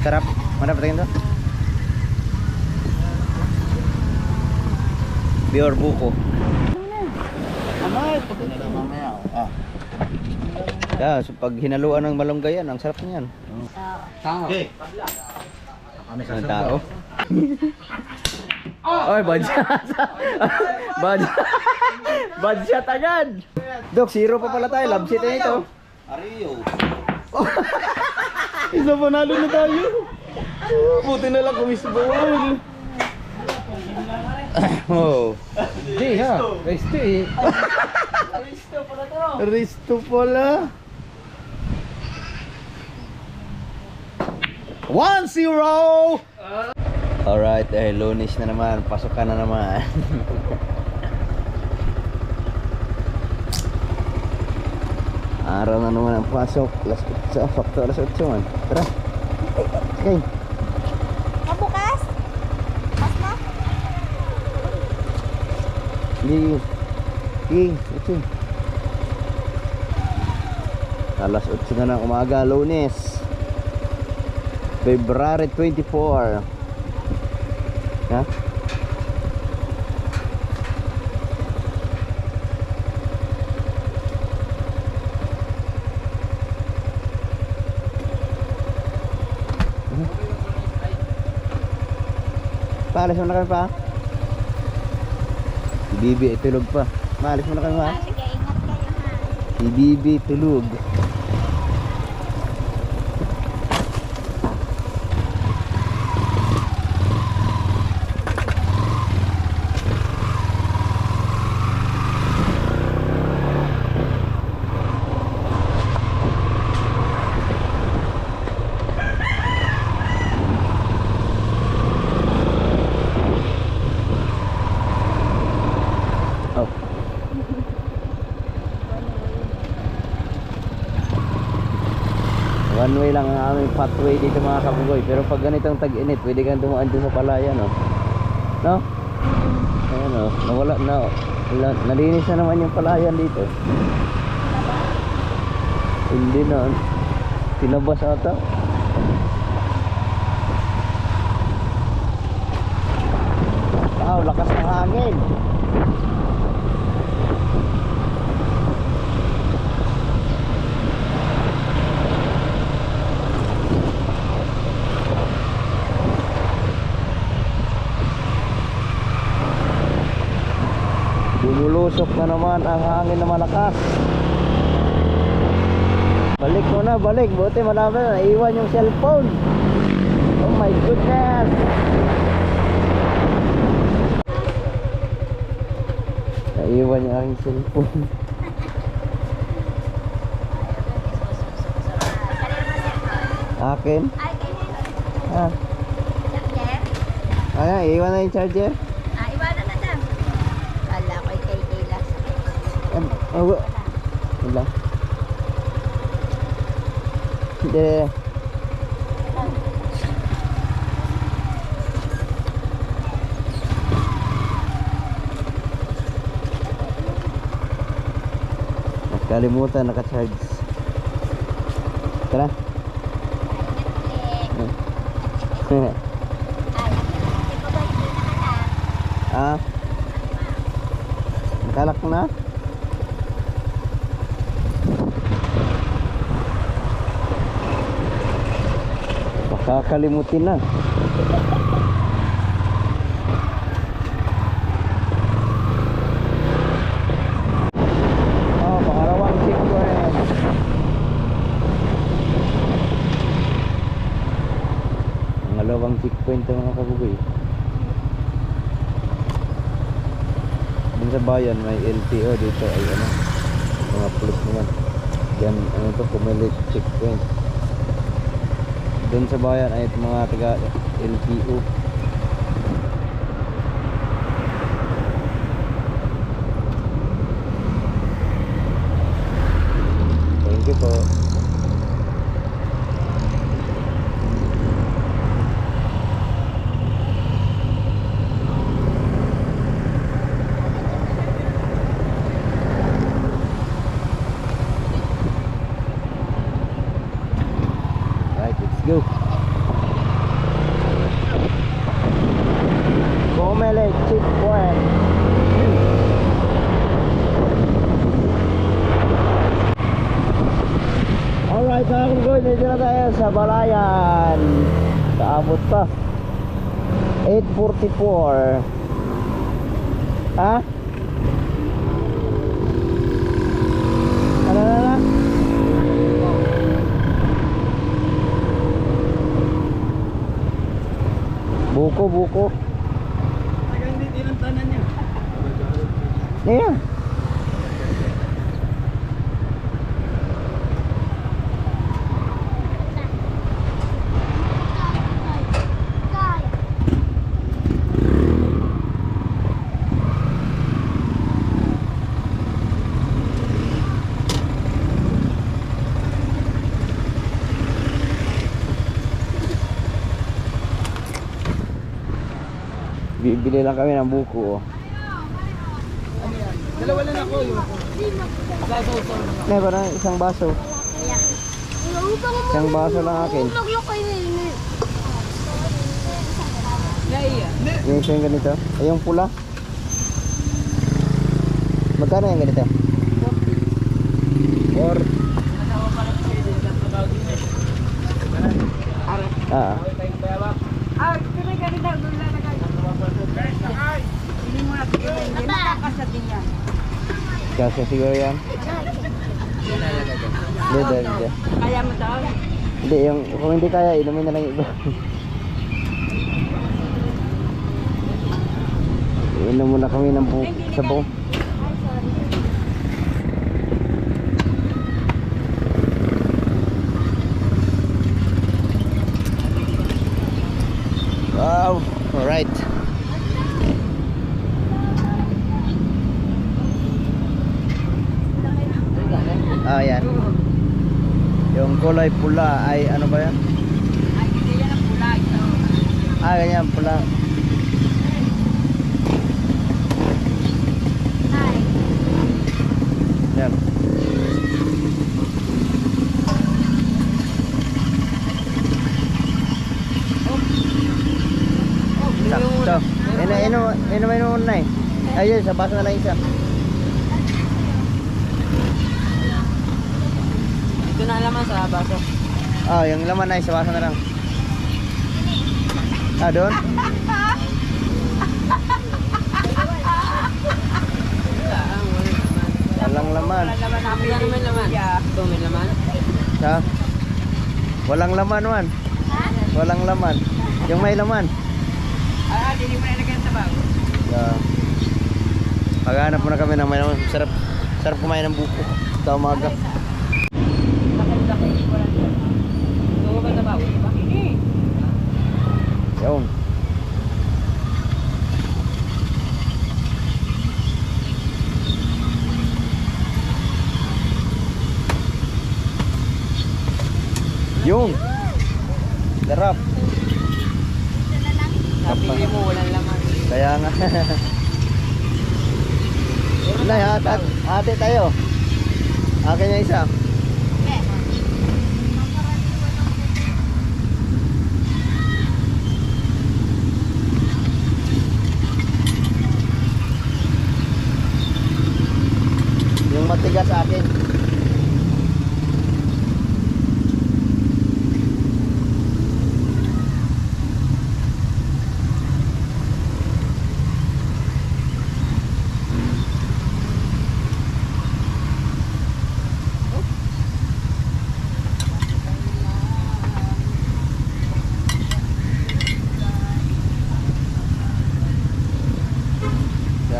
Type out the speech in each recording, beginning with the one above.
Sarap. Mana patingin to? Pure buko. Amay, pagkita na mamaya. Ah. Yeah, so pag hinaluan ng malunggay yan, ang sarap niyan. Tao. Okay. Ang tao. Oy, bad shot. Bad shot agad. Dok, zero pa pala tayo. Love seat na ito. Ariyo. Isa panalo na tayo. Buti na lang kumisbol. Oh. Di ha. Resto eh. Risto pala. 1-0. Alright, Lunes na naman. Pasukan na naman. Araw na naman ang pasok. Sakto alas 8 man. Tara. Okay. Bukas? Pas na? Hindi. Okay. Alas 8 na ng umaga, Lunes. February 24. Ha? Paalis mo na kami pa? Si Bibi ay tulog pa. Maalis mo na kami pa? Sige, ingat kayo ha. Si Bibi tulog. Oh. One way lang ang aming pathway dito mga kabugoy. Pero pag ganitong tag-init, pwede kang dumaan dun sa palayan, no? No? Ayan, no? Nawala na. Nalinis na naman yung palayan dito. Hindi na. Tinabas ata. Wow, lakas ng hangin. Bumulusok na naman ang hangin na malakas. Balik mo na, balik. Buti marami na naiwan yung cellphone. Oh my goodness. Naiwan yung aking cellphone. Akin? Ay, kayo. Ah, Charger? ano, iwan na yung charger? Iwanan na lang. Kala ko kay last. Wala. Hindi. Kalimutan naka-charge. Tara. Ay, hindi ko ba hindi nakalang? Ah. Nakalak na. Kakalimutin na. Oh, pangalawang checkpoint. Pangalawang checkpoint ito mga kabugoy. Dun sa bayan may LTO, dito ay ano, mga pulis naman. Diyan ano to, Pumilit checkpoint. Doon sa bayan ay mga taga LTO. Thank you po. Right, let's go. sa Balayan. Kaabot pa. 8:44. Ha? Ano? Buko. Hindi tinantanan niya. Ayan. Bibili lang kami ng buko. Dalawa lang ako yung sasaw-saw. May ba na isang baso? Isang baso lang akin. Yung isa yung ganito. Ay, yung pula. Magkano yung ganito? 4. Ah. Kasi siguro yan. Hindi. Kaya mo daw? Hindi, kung hindi kaya, inumin na lang yung iba. Inom muna kami ng sabong. Wow, alright. Ah, yan. Yung kulay pula ay ano ba yan? Ay, hindi yan ang pula ito. Ah, ganyan, pula. Ay, Yan. Sakto. Inom na eh. Ayun, sa baso na lang isa. ito na laman sa baso. Ah, yung laman na isa, baso na lang. Ah, doon? Walang laman. Wala naman laman. Ito may laman. Ha? Walang laman, man. Walang laman. Yung may laman. Hindi mo na ilagay sa bago. Yeah. Maghanap muna kami ng may laman. Sarap kumain ng buko. Sa umaga. Laki-laki. Ito ba sa bago? Hindi. Yun. Yung. Sarap. Napili mo, walang laman. Kaya nga. Nay, ate tayo. Akin yung isa. Yung matigas sa akin.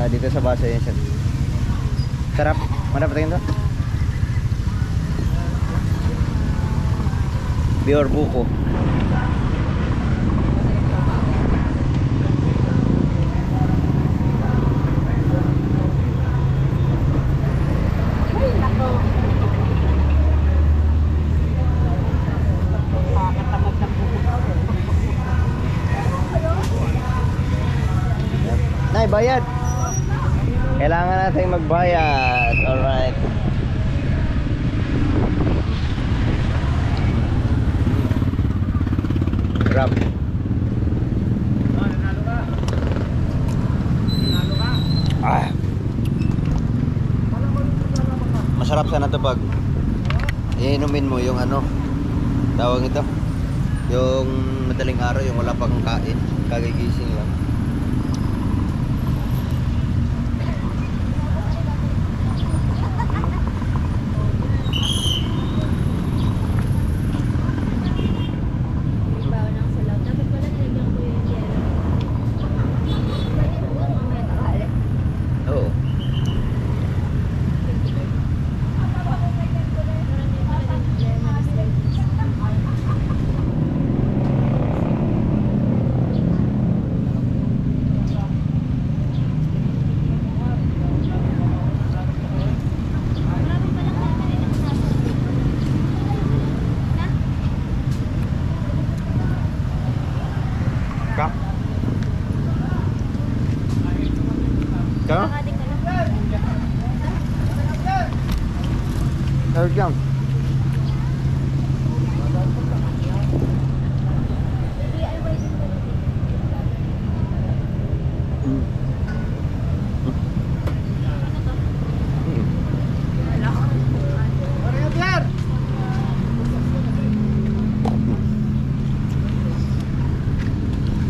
Dito sa baso yun siya. Sarap. Mana patingin to? Pure buko. Nay, bayad. Kailangan natin magbayad. Alright. Grab. Ah. Masarap sana ito pag iinumin mo yung ano, Tawag ito. Yung madaling araw, yung wala pang kain. Kagigising lang. Bawa lang sa loob. Dapat pala nilagyan ko yung yellow. Pwede mo ba mamaya takali? Oo. Ka? Ka? Meron dyan.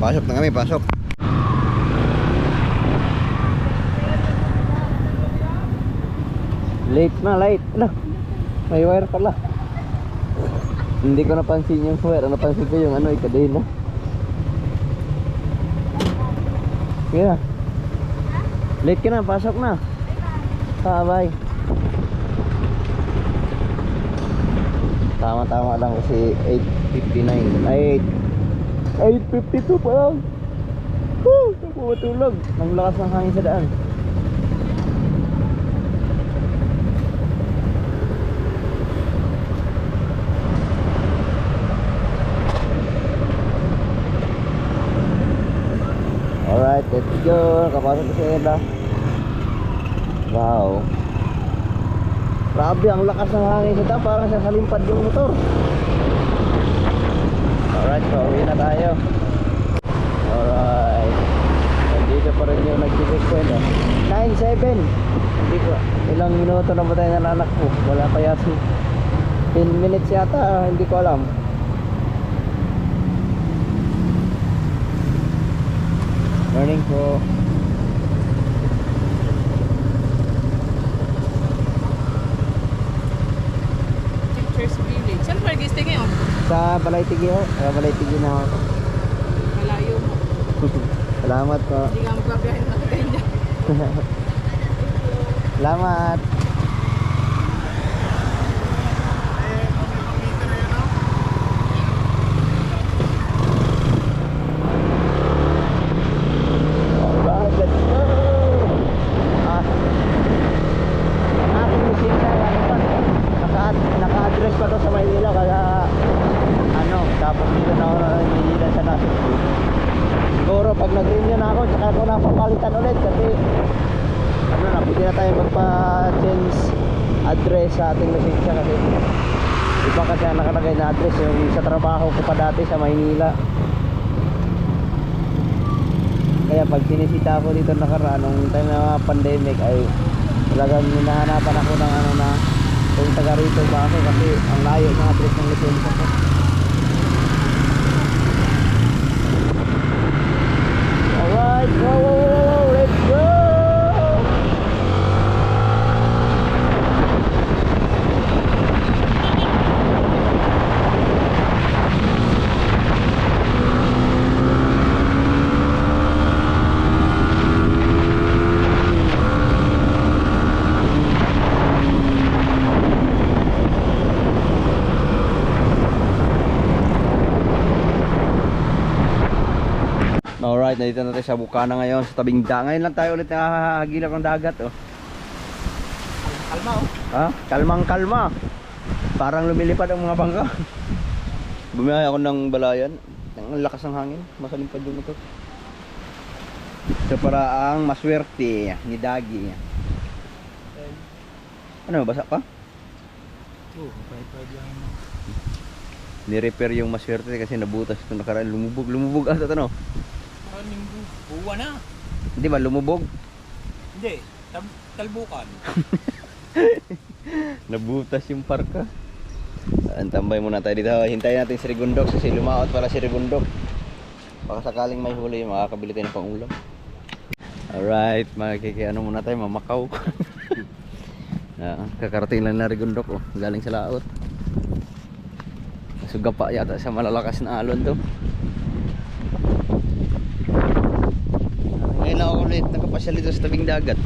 Pasok na kami, pasok. Late na, late. Ano? May wire pala. Hindi ko napansin yung wire. Napansin ko yung ano, kadena. Sige na. Late ka na, pasok na. Bye. Tama-tama lang kasi 8:59. Ay, 8:52 pa lang. Ako matulog. Ang lakas ng hangin sa daan. Alright, let's go. Kapasok ko sa Eda. Wow. Grabe, ang lakas ng hangin sa daan. Parang sasalimpad yung motor. Alright, so uwi na tayo. Alright. Nandito pa rin yung nag-checkpoint. 9-7. Hindi ko. Ilang minuto na ba tayo nananakbo? Wala pa yata. 10 minutes yata. Hindi ko alam. Morning po. Teachers Village. Saan mo nag-stay ngayon? Sa Balaytigi ho. Balaytigi na ako. Malayo mo. Salamat po. Hindi ka magbabiyahe na ganyan. Salamat. Alright, let's go. Ang aking bisita, ano pa? Naka-address pa to sa Maynila kaya ano, tapos dito na ako nangingilan sa nasa. Siguro pag nag-renew na ako, tsaka ako napapalitan ulit kasi ano na, pwede na tayo magpa-change address sa ating lisensya kasi iba kasi ang nakalagay na address yung sa trabaho ko pa dati sa Maynila. Kaya pag sinisita ako dito nakaraan nung time na pandemic ay talagang hinahanapan ako ng ano na kung taga rito ba ako kasi ang layo ng address ng lisensya ko. Alright, go, let's go! Alright, nandito na tayo sa Bukana ngayon, sa tabing dagat. Ngayon lang tayo ulit nakahagilap ng dagat, oh. Kalma oh. Ha? Kalmang kalma. Parang lumilipad ang mga bangka. Bumiyahe ako ng Balayan. Ang lakas ng hangin, masalimpad yung ito. So para ang maswerte ni Dagi. Ano, basa pa? Oo, pwede lang. Ni-repair yung maswerte kasi nabutas ito nakaraan. Lumubog ata ito, no? Linggo. Buwa na. Hindi ba lumubog? Hindi. Talbukan. Nabutas yung parka. Tambay muna tayo dito. Hintayin natin si Rigundok kasi lumaot pala si Rigundok. Baka sakaling may huli, makakabili tayo ng pangulam. Alright, makikiano muna tayo, mamakaw. Kakarating lang na Rigundok, oh, galing sa laot. Sugapa yata sa malalakas na alon to. Ngayon lang ako ulit nakapasyal dito sa tabing dagat.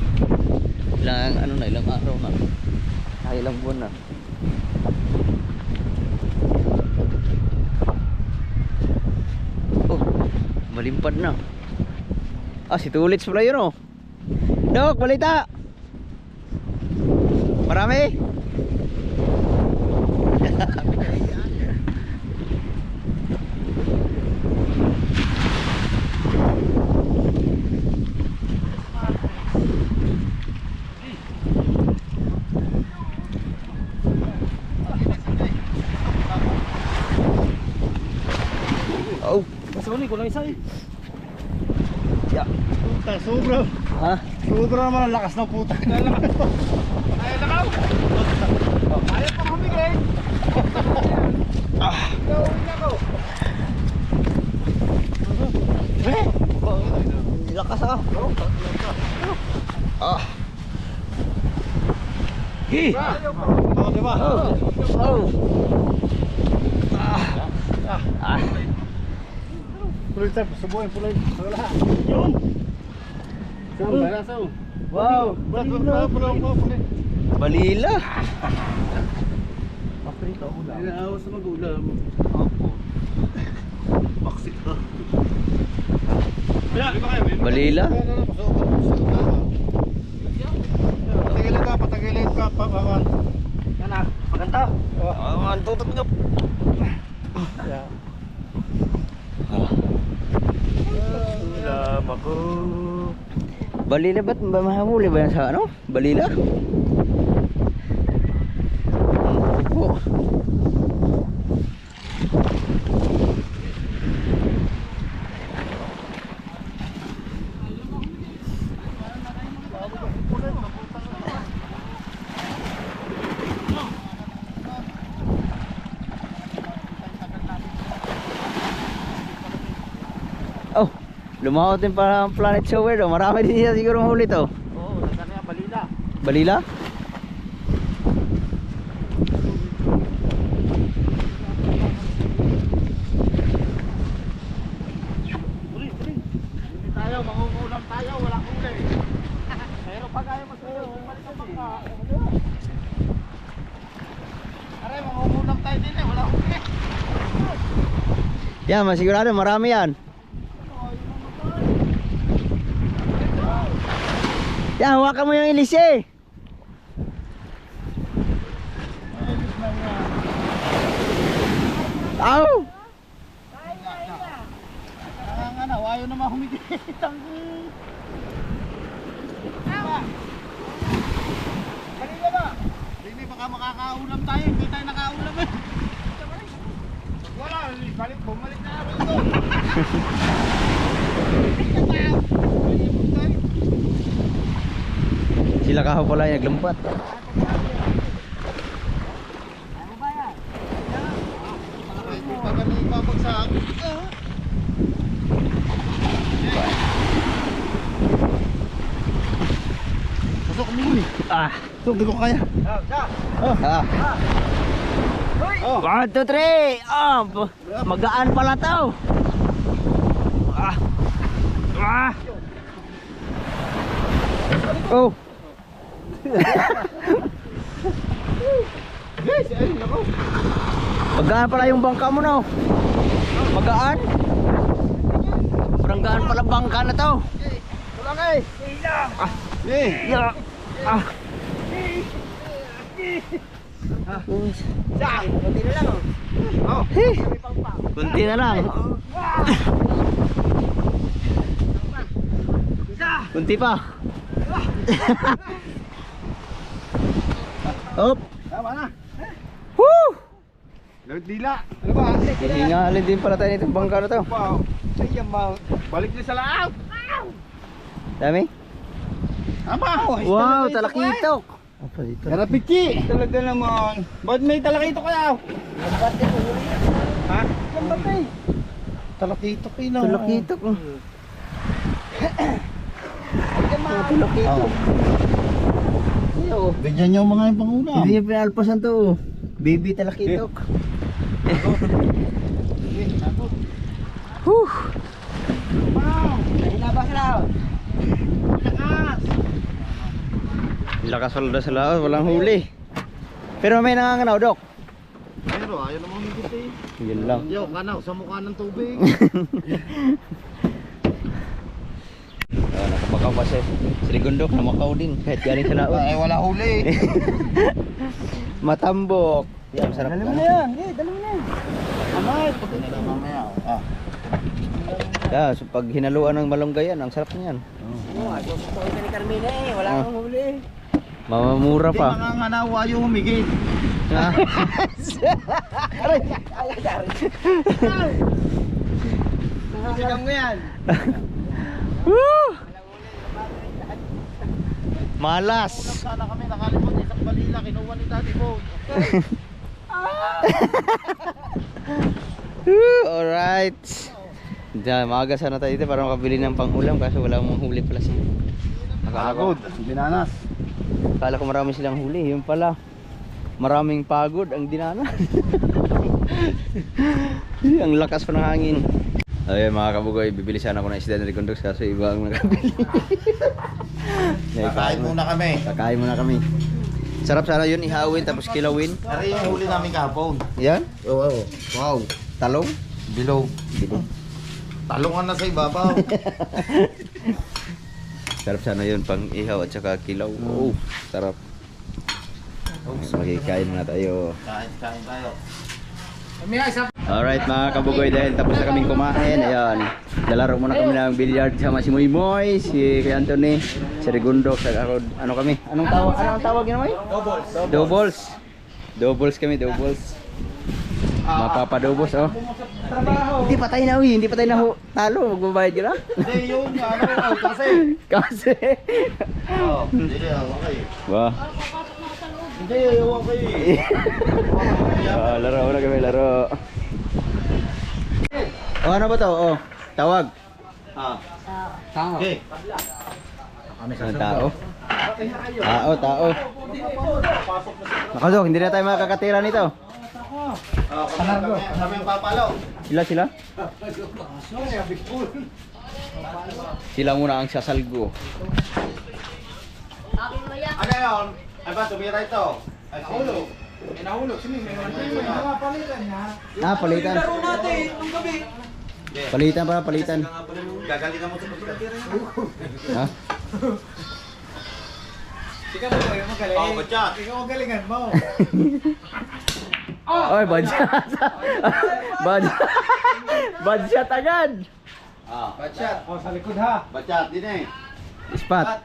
Ilang araw na. Ilang buwan na. Oh, malimpad na. Si Tulits pala yun, oh. Dok, balita. Marami. Oh, Masuni ko lang isa eh. ya. Puta, sobra. Ha? Sobra naman ang lakas ng puta. Ay, lakaw! Ayaw pang humigay! Gawin na ko! Lakas ah. Hi. Oh, di ba? Oh. Puloy tayo, subuhin, puloy. Wala. Yun! Saan ba na, saan? Wow. Puloy. Balila. Paprito ako lang. Inaawas sa mag-ulam. Opo. Baksit ka. Balila. Patagilid ka, papakan. Yan ah, maganda. Tutok nyo. Ulam ako. Balila ba't ba mahuli ba yan sa ano? Balila? Oh. Oh, lumawat din pa ang Planet Shower, oh. Marami din siya siguro mahuli to. Oo, nagkano yan, balila. Balila? Hindi tayo, mangungulam tayo, walang huli. Pero pag ayaw masayo, balik ang bangka. Aray, mangungulam tayo din eh, walang huli. Yan, masigurado marami yan. Yan, hawakan mo yung ilis eh. Aw! Nga na, ayaw naman humigit. Kanina ba? Hindi, baka makakaulam tayo, hindi tayo nakaulam eh. Wala, bumalik na ako ito. Sila kaho pala yung naglumpat. Pag ano yung babagsak. Pasok mo eh. Ito, hindi ko kaya. Oh. 1, 2, 3. Magaan pala to. Oh. Guys, ayun ako. Magaan pala yung bangka mo, no? Magaan? Parang gaan pala bangka na to. Tulang eh. Eh. Yeah. Saan? Kunti na lang oh. Oh. Hey. Kunti na lang. Kunti pa. Op. Tama na. Woo! Lord Dila. Ano ba? Hihingalin din pala tayo nitong bangka na to. Wow. Ay, ba? Balik niyo sa laot. Dami? Tama. Wow, talakitok. Apa dito? Kara pichi. Talaga naman. Ba't may talakito kaya? Ha? Lambat eh. Talakito kayo na. Tulakito ko. Tulakito. Oh. Bigyan nyo mga yung pangulam. Hindi niya pinalpasan to. Baby talakitok. Huh. Nahilabas lang. Lakas wala sa laot, walang huli. Pero may nanganganaw, Dok. Pero ayaw namang higit eh. Yun lang. Yo, kanaw sa mukha ng tubig. Nakabakaw pa siya. Si Rigondok namakaw din kahit galing sa laot. Ay, wala huli. Matambok. Yan, sarap. Dali mo na yan. Dali mo na yan. Amay, pati na lang mamaya. Ah. Yeah, so pag hinaluan ng malunggay yan, ang sarap niyan. Oo, gusto ko ni Carmina eh. Wala kang huli. Mamamura Hindi, pa. manganganaw ayaw humigit. Ha? Aray! Ay, aray! Sigang mo yan. Woo! Malas. Sana kami nakalimot isang balila, kinuha ni Daddy Bo. Alright. Diyan, maaga sana tayo dito para makabili ng pang-ulam kasi wala mong huli pala siya. Pagod, binanas. Akala ko marami silang huli, yun pala. Maraming pagod ang dinanas. Ang lakas pa ng hangin. Ayun mga kabugoy, bibili sana ako ng isda ng Rigondox kasi iba ang nakabili. Kakain muna kami. Kakain muna kami. Sarap sana yun, ihawin tapos kilawin. Ari yung huli namin kahapon. Yan? Oo. Wow. Talong? Bilog. Bilog. Talungan na sa ibabaw. Sarap sana yun, pang ihaw at saka kilaw. Oh, sarap. Mas magkikain muna tayo. Kain tayo. Alright mga kabugoy, dahil tapos na kaming kumain. Ayan, lalaro muna kami ng billiard sama si Moy Moy, si Kuya Anthony, si Rigondok, ako, ano kami? Anong tawag yun, Moy? Doubles kami, doubles. Mapapadobos, oh. Hindi pa tayo na, hindi pa tayo na talo, magbabayad ka na? Hindi yun, ano, kasi. Kasi. Hindi, okay. Ba? Hindi, okay. Laro muna kami, laro. Oh, ano ba to? Oh, tawag. Okay. Ano tao? Tao. Nakadok, hindi na tayo makakatira nito. Kami ang papalaw. Sila? Sila muna ang sasalgo. Ano yun? Ay ba, tumira ito? Ay, nahulog. Nahulog. Sino may palitan niya? Palitan. Laro natin ang gabi. Palitan para palitan. Gagalingan mo sa pagkatira niya. Ha? Ikaw mo yung magaling. Oh, batya. Ikaw ang galingan mo. Oy, bad shot. Bad shot agad. Batya. Oh, sa likod ha. Batya, din eh. Spot.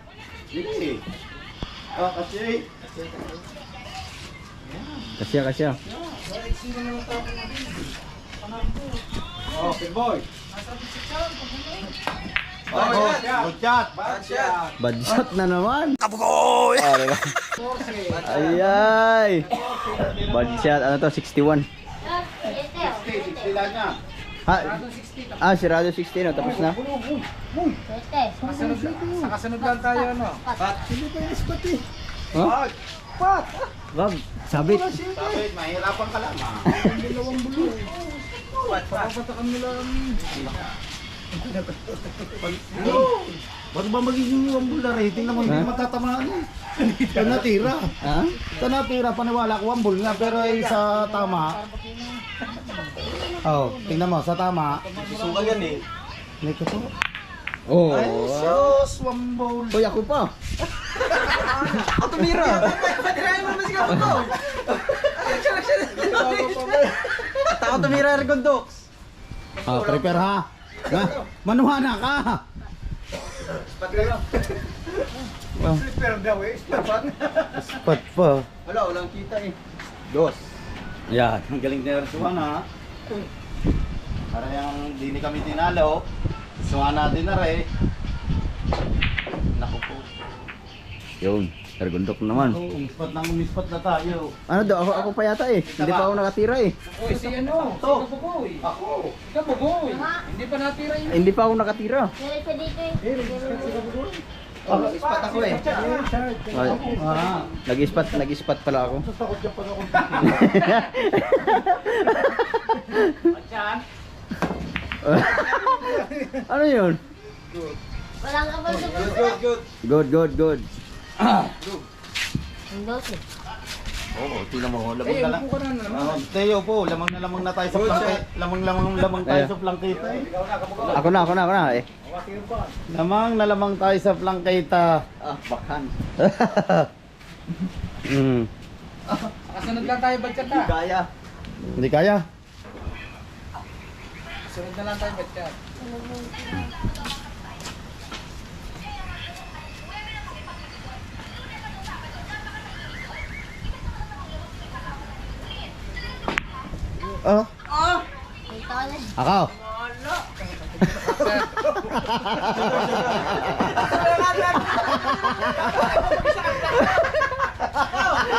Dini. Oh, kasi. Kasya. Oh, big boy. Oh, batya. Bad shot na naman. Kabugoy. Diba? Ayay. Bad shot. Ano to? 61. Sila niya. Sirado 16. Tapos na. Sa kasunod lang tayo, ano? Huh? Wag. Sabit. Sabi, mahirapan ka lang. Papatakan nila kami. Ba't ba magiging wambul na rating naman hindi matatamaan eh? Ito natira. Ha? Ito natira, paniwala ko wambul nga pero ay sa tama. Oh, tingnan mo, sa tama. Susuka yan eh. Like ito. Oh. Ay, sus, wambul. Hoy, ako pa. Ako tumira. Patirahin mo na sigaw ko. At ako tumira Rigondox. Prepare ha. Manuhana ka. Slipper daw eh. Spot pa. Wala, walang kita eh. Dos. Yan, ang galing na Suwana ha. Para yung di kami tinalo. Suwana din na rin. Naku po. Yun. Kargundok naman. Oo, umispot na tayo. Ano daw? Ako pa yata eh. Hindi pa ako nakatira eh. Oy, si ano? Si Kabugoy. Ako. Si Kabugoy. Hindi pa natira yun. Hindi pa ako nakatira. Meron pa dito eh. Ispat ako eh. Nag-ispat pala ako. Takot dyan pa ako. Ano yun? Walang kapal sa puso. Good. Ang dose. Oo, tingnan mo. Lamang Eh, na lang. upo ka na naman. Teo po, lamang na tayo sa plangkita. Lamang tayo sa plangkita eh. Ako na eh. Lamang tayo sa plangkita. Bakan. Mm. Kasunod lang tayo batchat na. Kaya. Hindi kaya. Sunod na lang tayo batchat. Oh, Dito ka na. ako.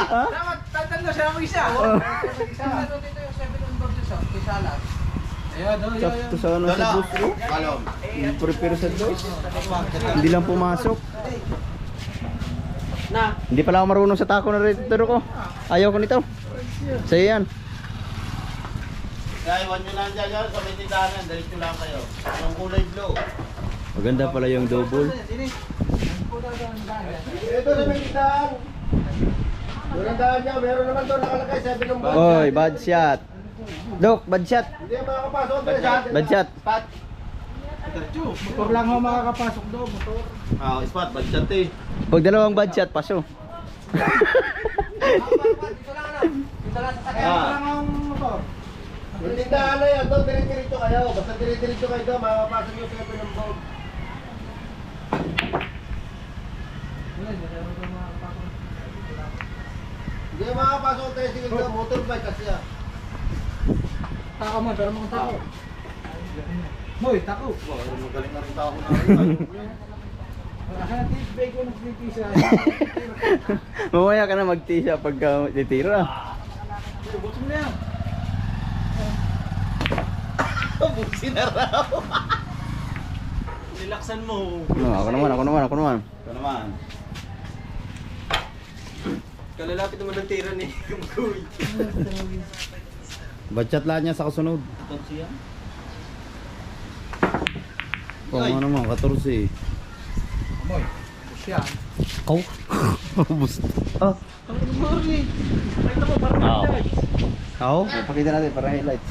Dapat tatanda siya ang isa. Isa dito yung 7 on board sa salat. Ayun, Sakto sa ano sa bus ko. Kalom. Prepare sa dos. Hindi lang pumasok. Hindi pala ako marunong sa tako na retro ko. Ayaw ko nito. Sa'yo yan. Kaya iwan nyo lang dyan sa may tindahan. Diretso lang kayo. Yung kulay blue. Maganda pala yung double. Ito sa may tindahan. Doon ang daan niya. Meron naman doon nakalagay 7 ng board. Oy, bad shot. Dok, bad shot. Hindi makakapasok. Bad shot. Spot. Motor lang ho makakapasok doon, motor. Spot. Badshot eh. Pag dalawang bad shot, paso. Yung tindahan na yan. Doon dire-diretso kayo. Basta dire-diretso kayo doon. Makakapasok yung 7 ng board. Hindi makakapasok ang tricycle doon. Motorbike kasi ah. Tako man, pero mga tako. Moy, tako. Magaling na rin tao na rin. Asan natin break ko ng pipisa. Mamaya ka na mag-tisa pagka titira. Buksan mo na yan. Buksi na raw. Relaxan mo. No, ako naman. Ito naman. Kalalapit naman ng tira ni Kabugoy. Bad shot lahat niya sa kasunod. Ito siya. Oo nga naman, 14. Moy, siya. Oh. Bus. Oh. Ang morning. Ay, naman, parang Oo. Pakita natin para highlights.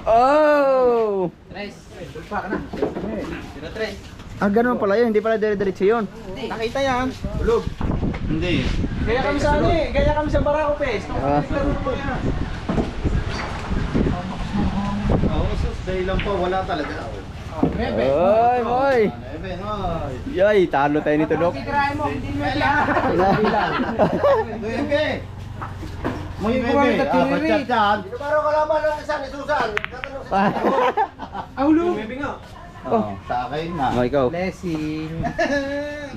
Oh! Tres. Tulpa ka na. Tira tres. Ganun pala yun. Hindi pala dire-diretso yun. Nakita yan. Tulog. Hindi. Gaya kami sa ano eh. Gaya kami sa Barako Fest. Oo, sus. Dahil lang po. Wala talaga. Bebe. Oy, boy! Eben, oy. Yay, talo tayo nito, Dok. Kikirahin mo. Hindi mo yan. Bebe. May gumamit na tiniri. Badshot yan. Pinabaro ka naman ng isa ni Susan. Aulo. Bebe nga. Oh, sa akin na. Oh, ikaw. Blessing.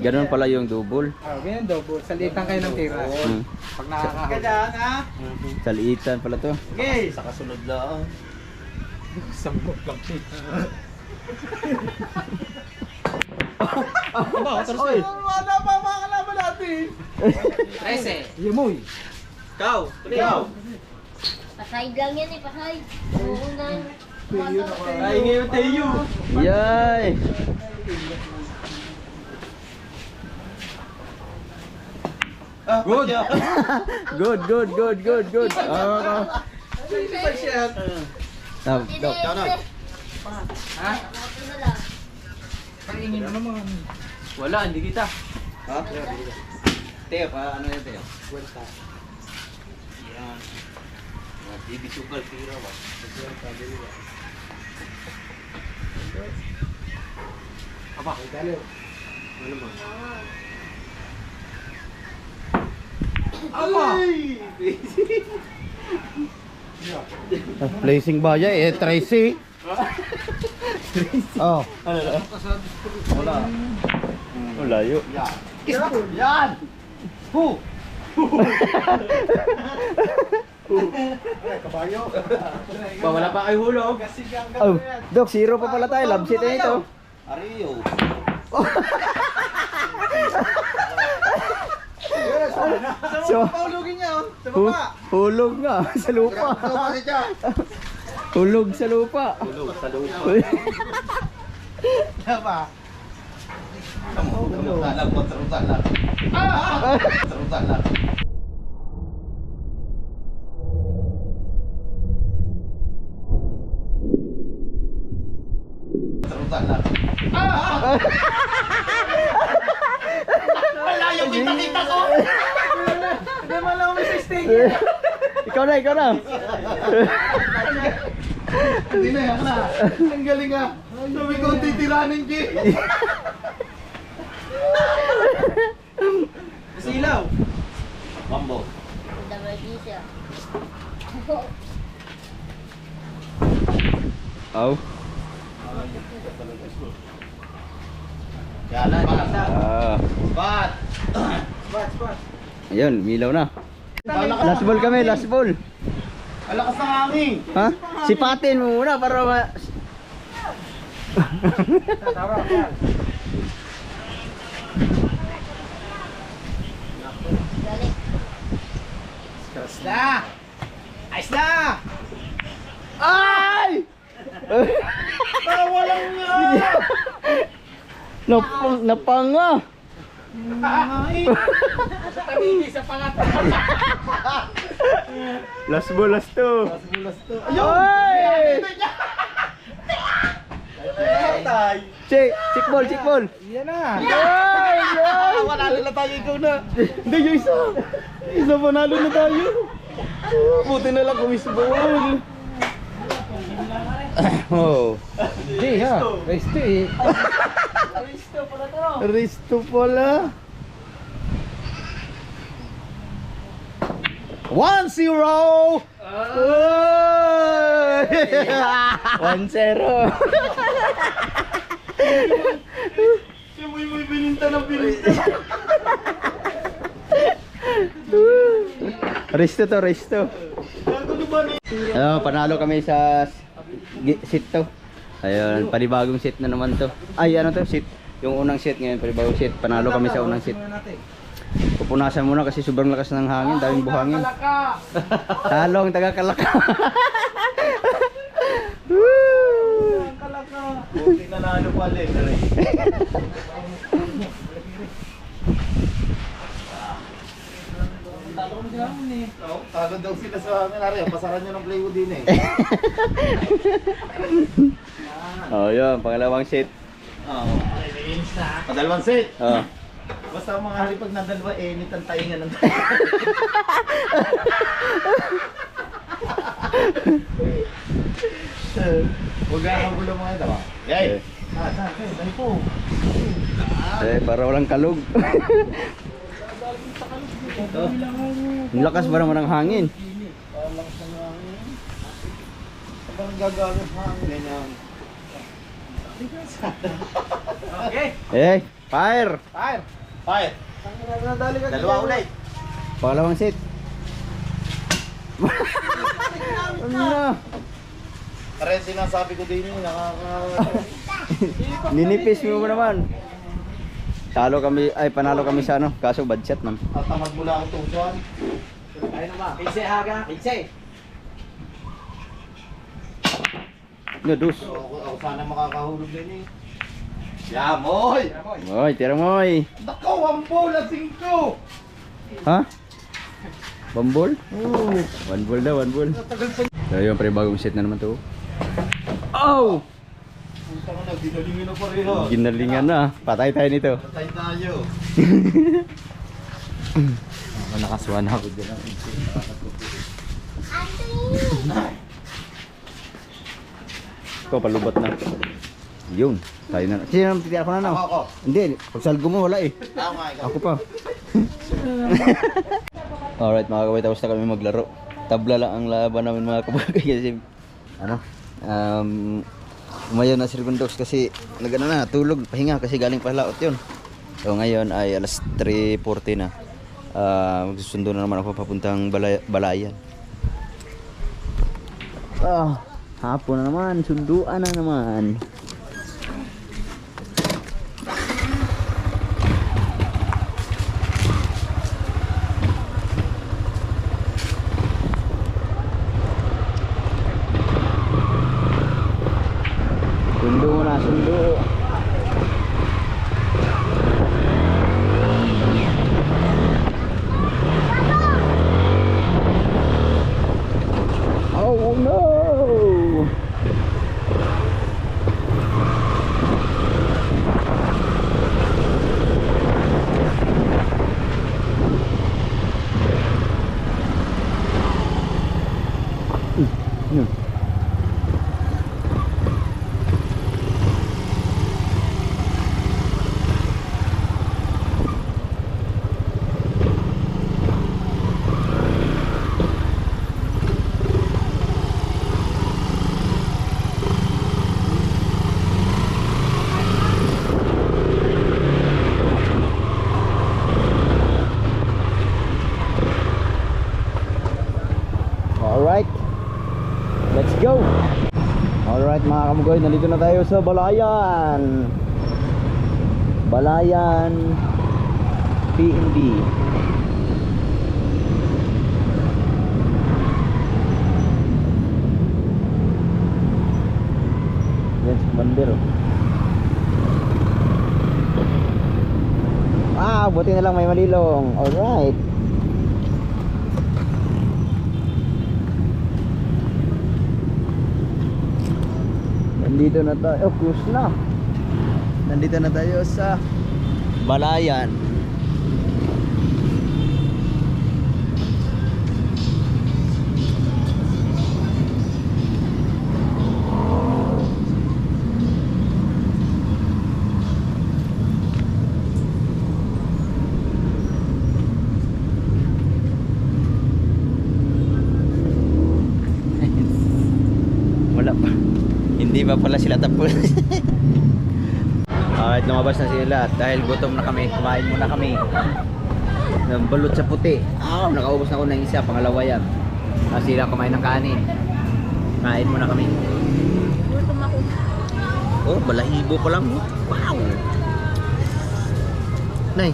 Ganun pala yung double. Ganyan double. Salitan kayo ng tira. Pag nakakahuli. Kadaan ha. Saliitan pala to. Okay. Sa kasunod lang. Sambok lang siya. Oy! Wala pa mga kalaban natin. 13. Yemoy. Ikaw. Ikaw. Pasahid lang yan eh, pasahid. Oo na. Ay, ngayon tayo. Yay! Good. Good. Dok. Ha? Paingin na naman. Wala, hindi kita. Ha? Teo, ano yan Teo? Kwenta. Yan. Bibi sukal tira ba? Aba, dali. Ano ba? Aba! Placing ba yan? Tracy. Oh. Wala. Layo. Yeah. Yan! Hu! Kabayo. Wala pa kayo hulog. Oh, Dok, zero pa pala tayo. Love seat na ito. Ariyo. So, Paulugin niya, oh. Sa hu- baba. hulog nga sa lupa. Hulog sa lupa. Tulog sa lupa. Diba? Salam po, salam. Salam. Salam. Wala yung kita ko! Hindi mo lang may sistig. Ikaw na, ikaw na. Hindi na yan na. Ang galing ah. Sabi ko, titiranin ki. Silaw. Mambo. Double siya. Oh. Yalan. Ah. Bat. Spot. Ayun, milaw na. Last ball kami, last ball. Alakas ng hangin. Ha? Sipatin mo muna para Tama. Galing. Ayos na. Ayos na. Ay! Walang nga. Napanga. Sa tabi, sa pangatang. Last ball, last two. Bulas to. Ay! Tay. Check ball, check ball. Yan na. Ay! Ay! Panalo na tayo, ikaw na. Hindi, yung isa. Isa panalo na tayo. Buti na lang kung miss ball. Oh. Hindi ha. Resto eh. Risto pala. 1-0. 1-0. Muy bininta ng bininta. Risto to, risto. Panalo kami sa seat to. Ayun, panibagong seat na naman to. Ay, ano to? Seat. Yung unang seat ngayon, panibagong seat. Panalo kami sa unang seat. Pupunasan muna kasi sobrang lakas ng hangin, daming buhangin. Talong, taga-Kalaka. Buti na nalo pala eh. Talo daw sila sa amin. Ari, pasaran nyo ng plywood din eh. Oh, yun, pangalawang seat. Oo. Padalawang set. Oh. Basta mga hari pag nadalwa, init ang taingan ng tayo. Huwag ka magulo mga ito ba? Yay! Dali po. Para walang kalog. Ang lakas ba naman ng hangin? Parang gagamit hangin. Ganyan. Okay. Eh, fire! Fire. Fire! Nadali ka. Dalawa ulit. Pangalawang seat. Ano? Kaya sinasabi ko din yun, Ninipis mo naman. Panalo kami sa ano, kaso bad shot man. tatamad mo lang ang tutuan. Ayun naman. Pigse haga. Pigse. Nudus. Ako sana makakahulog din eh. Yamoy! Oy, tira mo oy. Nakaw ang bola, 5! Ha? Bambol? Oh, one ball daw, one ball. So yun, pre, bagong set na naman to. Oh! Punta ka na, dinalingin na pareho. Ginalingan na. Patay tayo nito. Patay tayo. Nakaswan ako dyan. Ikaw, palubot na. Yun, tayo na. Sino naman titira ko na no? Ako. Hindi, pagsalgo mo wala eh. Tama ikaw. Ako pa. Alright mga kabay, tapos na kami maglaro. Tabla lang ang laban namin mga kabagay kasi ano, umayaw na si Rigondox kasi nagano na, tulog, pahinga kasi galing pa laot yun. So ngayon ay alas 3:40 na. Magsusundo na naman ako papuntang Balayan. Hapon na naman, sunduan na naman. Sundo na, sundo. Oh no! Alright, let's go. Alright mga kamugoy, nandito na tayo sa Balayan. Balayan PNB. Yan si Commander. Buti na lang may malilong. Alright. Nandito na tayo, cruise na. Nandito na tayo sa Balayan. Wala pa. Hindi pa pala sila tapos. Alright, lumabas na sila at dahil gutom na kami, kumain muna kami ng balot sa puti. Nakaubos na ako ng isa, pangalawa yan. Sila kumain ng kanin. Kain muna kami. Gutom ako. Oh, balahibo pa lang. Wow! Nay,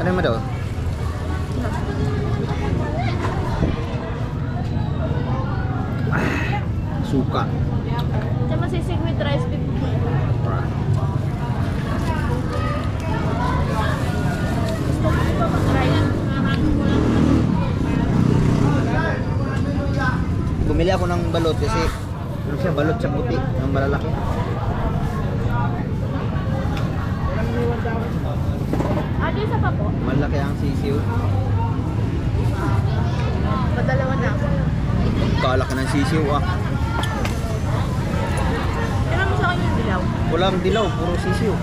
ano mo daw? Suka. Siya masisig with rice 50. Gusto ko pa mag-rice. Bumili ako ng balot kasi ano siya, balot sa puti, ng malalaki. Di isa pa po. Malaki ang sisiw. Padalawa na ako. Kalaki ng sisiw Kailan mo sa akin yung dilaw? Walang dilaw, puro sisiw.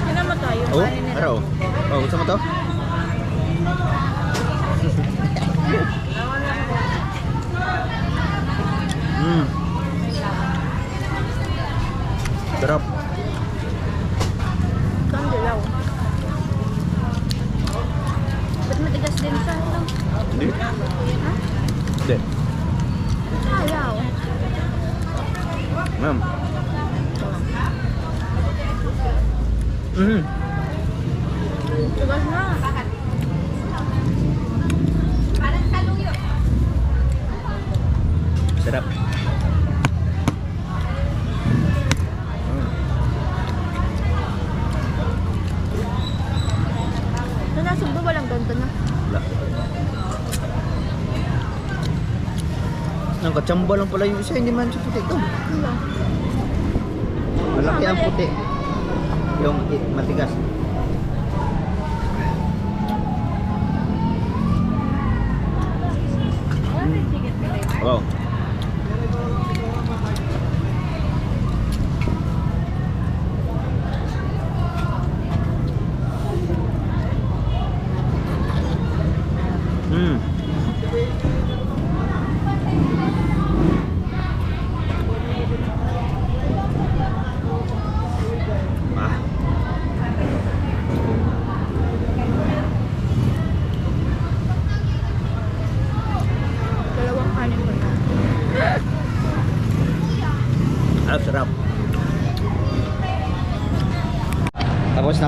Kailan mo tayo? Oh, Kanin nila. araw. Oh, gusto mo to? Sarap. Ito ang dilaw. Ba't matigas din sa ito? Hindi. Ha? Hindi. Ayaw. Ma'am. Tigas na. Sarap. Ito na, sumbo walang ganto na. Wala. Ang katsamba lang pala yung isa, hindi man siya puti. Ito. Ano? Malaki ang puti. Yung matigas. Wow.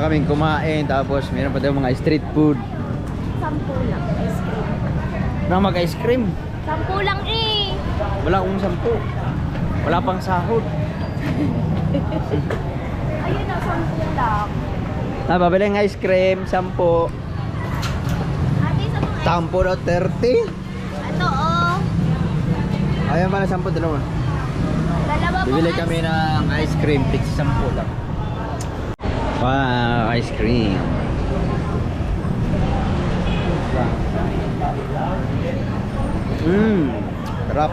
kaming kumain. Tapos meron pa daw mga street food. 10 lang, ice cream. Na mag-ice cream. 10 lang eh. Wala akong 10. Wala pang sahod. Ayun na, 10 lang. Babili ng ice cream, 10. Ate, isa pong ice 10 o 30. Ito, oh. Ayan pala 10 dalawa. Dalawa po. Bibili kami ng ice cream, tig 10 lang. Wow, ice cream. Sarap.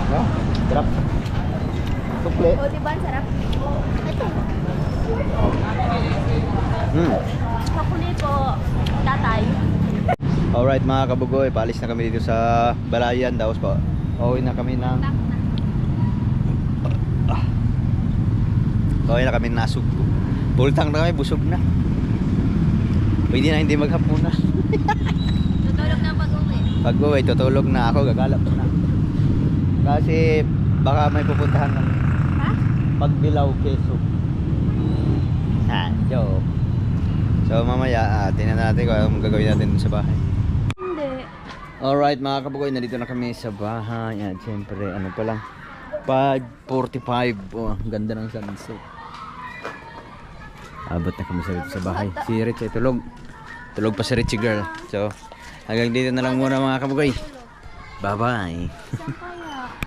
Wow, sarap. Sukle. O, diba ang sarap? Ito. Pakulit po, tatay. Alright mga kabugoy, paalis na kami dito sa Balayan. Tapos pa, uuwi na kami ng... Uuwi na kami ng Nasugbo. Pultang na kami, busog na. Pwede na hindi maghapunan. Tutulog na pag-uwi. Pag uwi, tutulog na ako, gagalap na. Kasi baka may pupuntahan ng Ha? Pagbilao, Quezon. Joke. So mamaya, tingnan natin kung anong gagawin natin sa bahay. Hindi. Alright mga kabugoy, nandito na kami sa bahay. At syempre, ano pa lang, 5:45. Oh, ang ganda ng sunset. Abot na kami sa bahay. Si Rich ay tulog. Tulog pa si Richie girl. So, hanggang dito na lang muna mga kabugoy. Bye bye. Saan kaya?